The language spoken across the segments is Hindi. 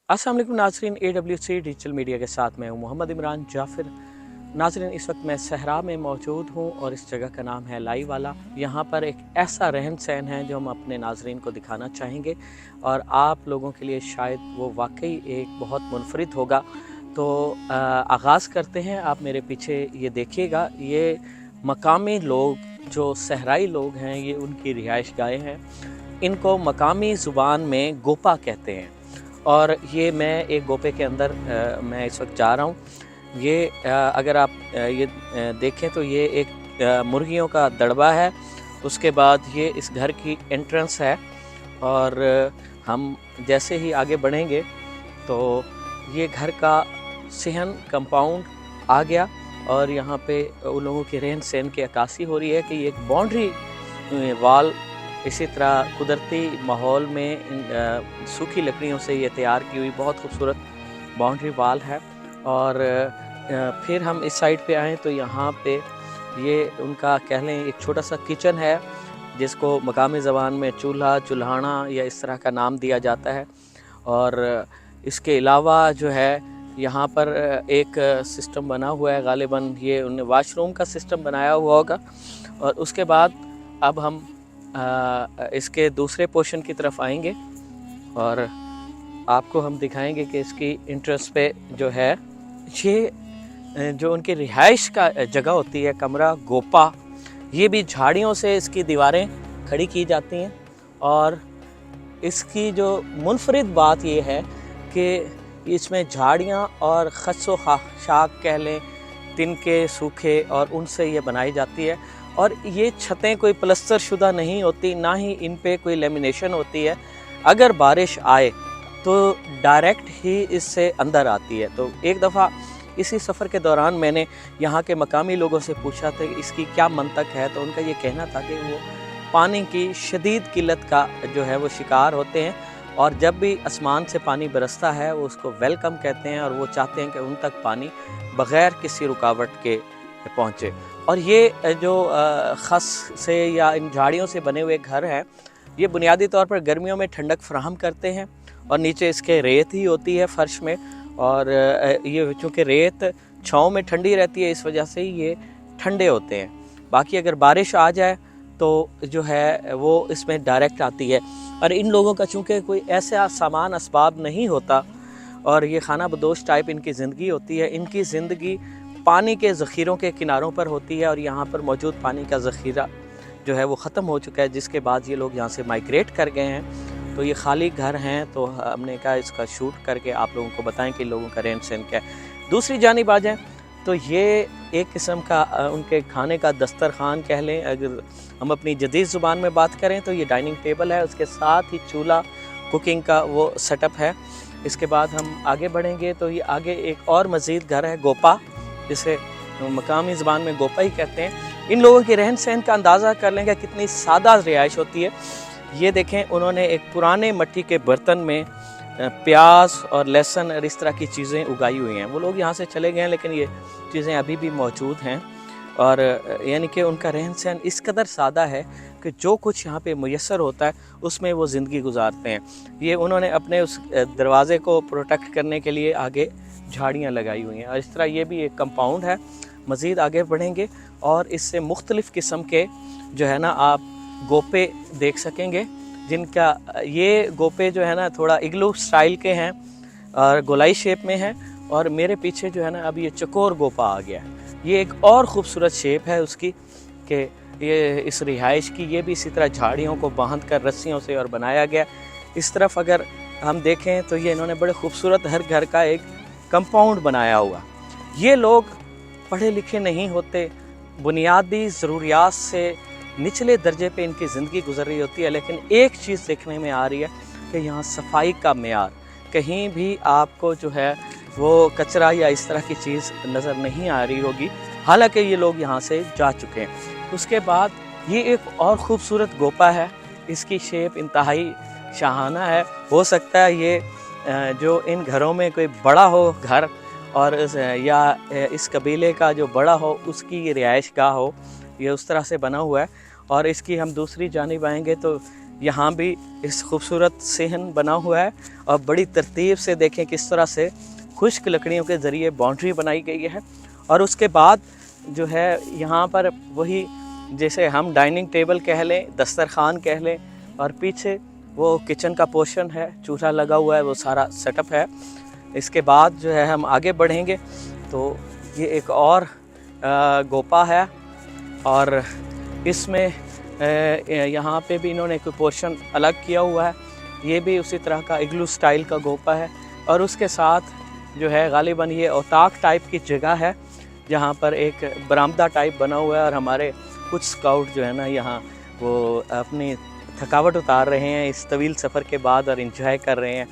अस्सलाम वालेकुम नाज़रीन, AWC डिजिटल मीडिया के साथ मैं हूँ मोहम्मद इमरान जाफ़िर। नाज़रीन, इस वक्त मैं सहरा में मौजूद हूँ और इस जगह का नाम है लाई वाला। यहाँ पर एक ऐसा रहन सहन है जो हम अपने नाज़रीन को दिखाना चाहेंगे और आप लोगों के लिए शायद वो वाकई एक बहुत मुनफरिद होगा। तो आगाज़ करते हैं। आप मेरे पीछे ये देखिएगा, ये मकामी लोग जो सहराई लोग हैं, ये उनकी रिहाइश गाहें हैं। इनको मकामी ज़ुबान में गोपा कहते हैं और ये मैं एक गोपे के अंदर मैं इस वक्त जा रहा हूँ। ये अगर आप देखें तो ये एक मुर्गियों का दड़बा है। उसके बाद ये इस घर की एंट्रेंस है और हम जैसे ही आगे बढ़ेंगे तो ये घर का सेहन कंपाउंड आ गया और यहाँ पे उन लोगों के रहन सहन की अक्कासी हो रही है कि ये एक बाउंड्री वाल इसी तरह कुदरती माहौल में सूखी लकड़ियों से ये तैयार की हुई बहुत खूबसूरत बाउंड्री वाल है। और फिर हम इस साइड पे आएँ तो यहाँ पे ये उनका कह लें एक छोटा सा किचन है जिसको मकामी ज़बान में चूल्हा चुल्हाना या इस तरह का नाम दिया जाता है। और इसके अलावा जो है यहाँ पर एक सिस्टम बना हुआ है, ग़ालिबन ये उन्होंने वाशरूम का सिस्टम बनाया हुआ होगा। और उसके बाद अब हम इसके दूसरे पोर्शन की तरफ आएंगे और आपको हम दिखाएंगे कि इसकी इंट्रेंस पे जो है ये जो उनकी रिहाइश का जगह होती है, कमरा गोपा, ये भी झाड़ियों से इसकी दीवारें खड़ी की जाती हैं। और इसकी जो मुनफरिद बात ये है कि इसमें झाड़ियाँ और खस्सो शाक कह लें, तिनके सूखे और उनसे ये बनाई जाती है। और ये छतें कोई प्लस्तर शुदा नहीं होती, ना ही इन पे कोई लेमिनेशन होती है। अगर बारिश आए तो डायरेक्ट ही इससे अंदर आती है। तो एक दफ़ा इसी सफ़र के दौरान मैंने यहाँ के मकामी लोगों से पूछा था कि इसकी क्या मंतक है, तो उनका ये कहना था कि वो पानी की शदीद किल्लत का जो है वो शिकार होते हैं और जब भी आसमान से पानी बरसता है वो उसको वेलकम कहते हैं और वो चाहते हैं कि उन तक पानी बग़ैर किसी रुकावट के पहुँचे। और ये जो खस से या इन झाड़ियों से बने हुए घर हैं, ये बुनियादी तौर पर गर्मियों में ठंडक फराहम करते हैं और नीचे इसके रेत ही होती है फ़र्श में। और ये चूँकि रेत छाँव में ठंडी रहती है, इस वजह से ये ठंडे होते हैं। बाकी अगर बारिश आ जाए तो जो है वो इसमें डायरेक्ट आती है। और इन लोगों का चूँकि कोई ऐसा सामान असबाब नहीं होता और ये खाना बदोश टाइप इनकी ज़िंदगी होती है, इनकी ज़िंदगी पानी के ज़ख़ीरों के किनारों पर होती है और यहाँ पर मौजूद पानी का ज़ख़ीरा जो है वो ख़त्म हो चुका है, जिसके बाद ये लोग यहाँ से माइग्रेट कर गए हैं। तो ये खाली घर हैं, तो हमने कहा इसका शूट करके आप लोगों को बताएं कि लोगों का रहन सहन क्या है। दूसरी जानिब आ जाएँ तो ये एक किस्म का उनके खाने का दस्तरखान कह लें। अगर हम अपनी जदीद ज़ुबान में बात करें तो ये डाइनिंग टेबल है, उसके साथ ही चूल्हा कुकिंग का वो सेटअप है। इसके बाद हम आगे बढ़ेंगे तो ये आगे एक और मज़ीद घर है गोपा, जिसे मकामी ज़बान में गोपा ही कहते हैं। इन लोगों के रहन सहन का अंदाज़ा कर लेंगे कितनी सादा रिहाइश होती है। ये देखें, उन्होंने एक पुराने मिट्टी के बर्तन में प्याज और लहसुन और इस तरह की चीज़ें उगाई हुई हैं। वो लोग यहाँ से चले गए हैं लेकिन ये चीज़ें अभी भी मौजूद हैं। और यानी कि उनका रहन सहन इस कदर सादा है कि जो कुछ यहाँ पे मुयस्सर होता है उसमें वो ज़िंदगी गुजारते हैं। ये उन्होंने अपने उस दरवाज़े को प्रोटेक्ट करने के लिए आगे झाड़ियाँ लगाई हुई हैं और इस तरह ये भी एक कंपाउंड है। मज़ीद आगे बढ़ेंगे और इससे मुख्तलिफ़ किस्म के जो है ना आप गोपे देख सकेंगे, जिनका ये गोपे जो है ना थोड़ा इग्लू स्टाइल के हैं और गोलाई शेप में हैं। और मेरे पीछे जो है ना अब ये चकोर गोपा आ गया है। ये एक और ख़ूबसूरत शेप है उसकी कि ये इस रिहाइश की, ये भी इसी तरह झाड़ियों को बांध कर रस्सियों से और बनाया गया। इस तरफ अगर हम देखें तो ये इन्होंने बड़े खूबसूरत हर घर का एक कंपाउंड बनाया हुआ। ये लोग पढ़े लिखे नहीं होते, बुनियादी ज़रूरियात से निचले दर्जे पे इनकी ज़िंदगी गुजर रही होती है, लेकिन एक चीज़ देखने में आ रही है कि यहाँ सफाई का मेयार, कहीं भी आपको जो है वो कचरा या इस तरह की चीज़ नज़र नहीं आ रही होगी, हालांकि ये लोग यहाँ से जा चुके हैं। उसके बाद ये एक और ख़ूबसूरत गोपा है, इसकी शेप इंतहाई शाहाना है। हो सकता है ये जो इन घरों में कोई बड़ा हो घर और या इस कबीले का जो बड़ा हो उसकी ये रिहाइश गाह हो, ये उस तरह से बना हुआ है। और इसकी हम दूसरी जानिब आएंगे तो यहाँ भी इस खूबसूरत सेहन बना हुआ है और बड़ी तरतीब से देखें किस तरह से खुश्क लकड़ियों के ज़रिए बाउंड्री बनाई गई है। और उसके बाद जो है यहाँ पर वही जैसे हम डाइनिंग टेबल कह लें, दस्तरखान कह लें, और पीछे वो किचन का पोर्शन है, चूल्हा लगा हुआ है, वो सारा सेटअप है। इसके बाद जो है हम आगे बढ़ेंगे तो ये एक और गोपा है और इसमें यहाँ पे भी इन्होंने कोई पोर्शन अलग किया हुआ है। ये भी उसी तरह का इग्लू स्टाइल का गोपा है और उसके साथ जो है गालिबन ये औताक टाइप की जगह है जहाँ पर एक बरामदा टाइप बना हुआ है और हमारे कुछ स्काउट जो है ना यहाँ वो अपनी थकावट उतार रहे हैं इस तवील सफ़र के बाद और इन्जॉय कर रहे हैं।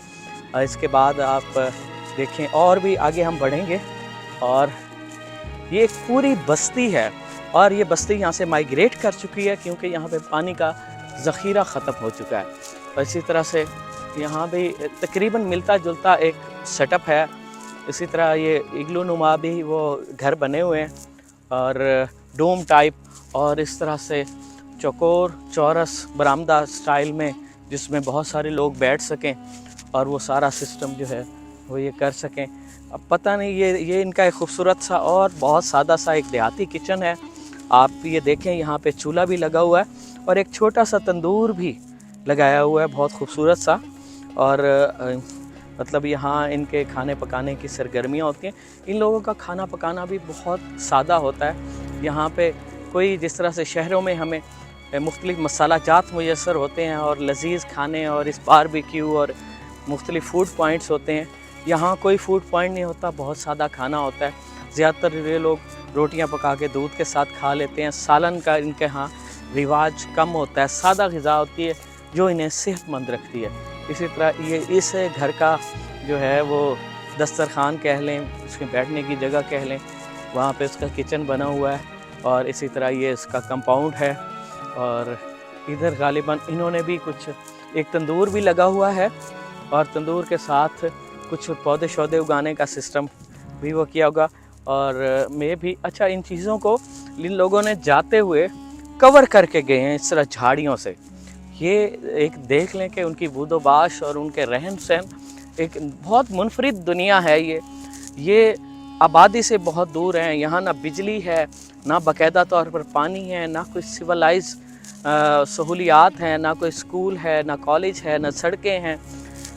और इसके बाद आप देखें और भी आगे हम बढ़ेंगे और ये एक पूरी बस्ती है और ये बस्ती यहाँ से माइग्रेट कर चुकी है क्योंकि यहाँ पे पानी का ज़ख़ीरा ख़त्म हो चुका है। और इसी तरह से यहाँ भी तकरीबन मिलता जुलता एक सेटअप है। इसी तरह ये इग्लू नुमा भी वो घर बने हुए हैं और डोम टाइप और इस तरह से चौकोर चौरस बरामदा स्टाइल में जिसमें बहुत सारे लोग बैठ सकें और वो सारा सिस्टम जो है वो ये कर सकें। अब पता नहीं ये इनका एक खूबसूरत सा और बहुत सादा सा एक देहाती किचन है। आप ये देखें यहाँ पे चूल्हा भी लगा हुआ है और एक छोटा सा तंदूर भी लगाया हुआ है बहुत खूबसूरत सा। और मतलब यहाँ इनके खाने पकाने की सरगर्मियाँ होती हैं। इन लोगों का खाना पकाना भी बहुत सादा होता है। यहाँ पे कोई जिस तरह से शहरों में हमें मुख्तलिफ़ मसाला जात मुयस्सर होते हैं और लजीज़ खाने और इस बारबेक्यू और मुख्तलिफ़ फूड पॉइंट्स होते हैं, यहाँ कोई फूड पॉइंट नहीं होता, बहुत सादा खाना होता है। ज़्यादातर ये लोग रोटियां पका के दूध के साथ खा लेते हैं। सालन का इनके यहाँ रिवाज कम होता है, सादा ग़िज़ा होती है जो इन्हें सेहतमंद रखती है। इसी तरह ये इस घर का जो है वो दस्तरखान कह लें, उसके बैठने की जगह कह लें, वहाँ पे उसका किचन बना हुआ है और इसी तरह ये इसका कंपाउंड है। और इधर गालिबन इन्होंने भी कुछ एक तंदूर भी लगा हुआ है और तंदूर के साथ कुछ पौधे शौधे उगाने का सिस्टम भी वो किया होगा। और मैं भी अच्छा इन चीज़ों को इन लोगों ने जाते हुए कवर करके गए हैं इस तरह झाड़ियों से। ये एक देख लें कि उनकी बूदोबाश और उनके रहन सहन एक बहुत मुनफरिद दुनिया है। ये आबादी से बहुत दूर हैं। यहाँ ना बिजली है, ना बाकायदा तौर पर पानी है, ना कोई सिविलाइज सहूलियात हैं, ना कोई स्कूल है, ना कॉलेज है, ना सड़कें हैं,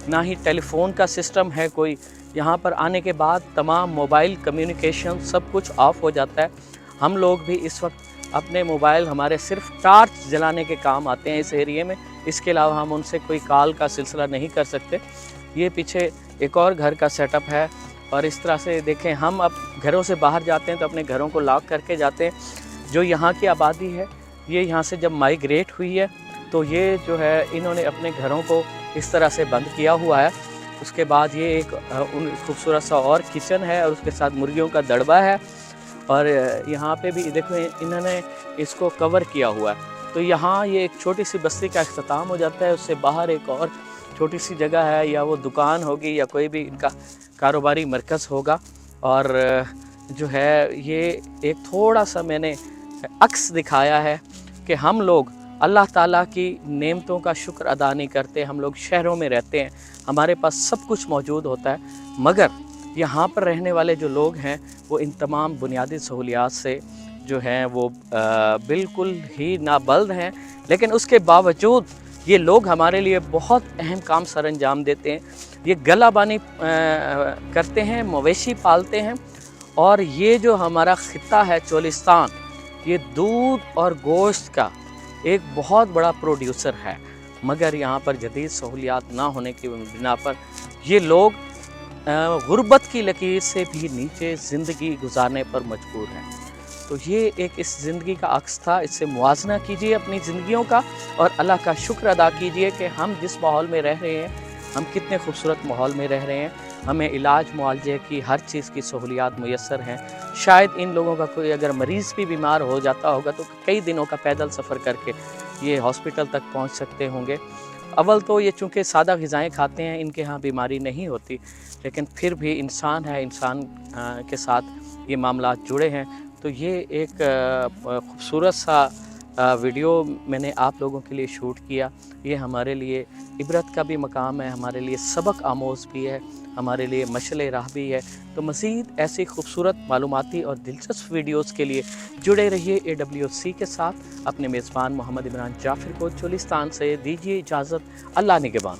ना ही टेलीफोन का सिस्टम है कोई। यहाँ पर आने के बाद तमाम मोबाइल कम्युनिकेशन सब कुछ ऑफ हो जाता है। हम लोग भी इस वक्त अपने मोबाइल हमारे सिर्फ टार्च जलाने के काम आते हैं इस एरिए में, इसके अलावा हम उनसे कोई कॉल का सिलसिला नहीं कर सकते। ये पीछे एक और घर का सेटअप है और इस तरह से देखें हम अब घरों से बाहर जाते हैं तो अपने घरों को लॉक करके जाते हैं। जो यहाँ की आबादी है ये यहाँ से जब माइग्रेट हुई है तो ये जो है इन्होंने अपने घरों को इस तरह से बंद किया हुआ है। उसके बाद ये एक खूबसूरत सा और किचन है और उसके साथ मुर्गियों का दड़बा है और यहाँ पे भी देखो इन्होंने इसको कवर किया हुआ है। तो यहाँ ये एक छोटी सी बस्ती का इख्तिताम हो जाता है। उससे बाहर एक और छोटी सी जगह है, या वो दुकान होगी या कोई भी इनका कारोबारी मरकज़ होगा। और जो है ये एक थोड़ा सा मैंने अक्स दिखाया है कि हम लोग अल्लाह ताला की नेमतों का शुक्र अदा नहीं करते। हम लोग शहरों में रहते हैं, हमारे पास सब कुछ मौजूद होता है, मगर यहाँ पर रहने वाले जो लोग हैं वो इन तमाम बुनियादी सहूलियात से जो हैं वो बिल्कुल ही नाबल्द हैं। लेकिन उसके बावजूद ये लोग हमारे लिए बहुत अहम काम सर अंजाम देते हैं। ये गलाबानी करते हैं, मवेशी पालते हैं और ये जो हमारा ख़ित्ता है चोलिस्तान, ये दूध और गोश्त का एक बहुत बड़ा प्रोड्यूसर है। मगर यहाँ पर जदीद सहूलियात ना होने की बिना पर ये लोग गुर्बत की लकीर से भी नीचे ज़िंदगी गुजारने पर मजबूर हैं। तो ये एक इस ज़िंदगी का अक्स था। इससे मुआजना कीजिए अपनी ज़िंदगियों का और अल्लाह का शुक्र अदा कीजिए कि हम जिस माहौल में रह रहे हैं, हम कितने खूबसूरत माहौल में रह रहे हैं। हमें इलाज मुआलजे की हर चीज़ की सहूलियात मुयस्सर हैं। शायद इन लोगों का कोई अगर मरीज़ भी बीमार हो जाता होगा तो कई दिनों का पैदल सफ़र करके ये हॉस्पिटल तक पहुंच सकते होंगे। अव्वल तो ये चूँकि सादा ग़िज़ाएँ खाते हैं, इनके यहाँ बीमारी नहीं होती, लेकिन फिर भी इंसान है, इंसान के साथ ये मामलात जुड़े हैं। तो ये एक खूबसूरत सा वीडियो मैंने आप लोगों के लिए शूट किया। ये हमारे लिए इबरत का भी मकाम है, हमारे लिए सबक आमोज़ भी है, हमारे लिए मशअल राह भी है। तो मज़ीद ऐसी खूबसूरत मालूमाती और दिलचस्प वीडियोज़ के लिए जुड़े रहिए AWC के साथ। अपने मेज़बान मोहम्मद इमरान जाफ़िर को चोलिस्तान से दीजिए इजाज़त। अल्लाह निगहबान।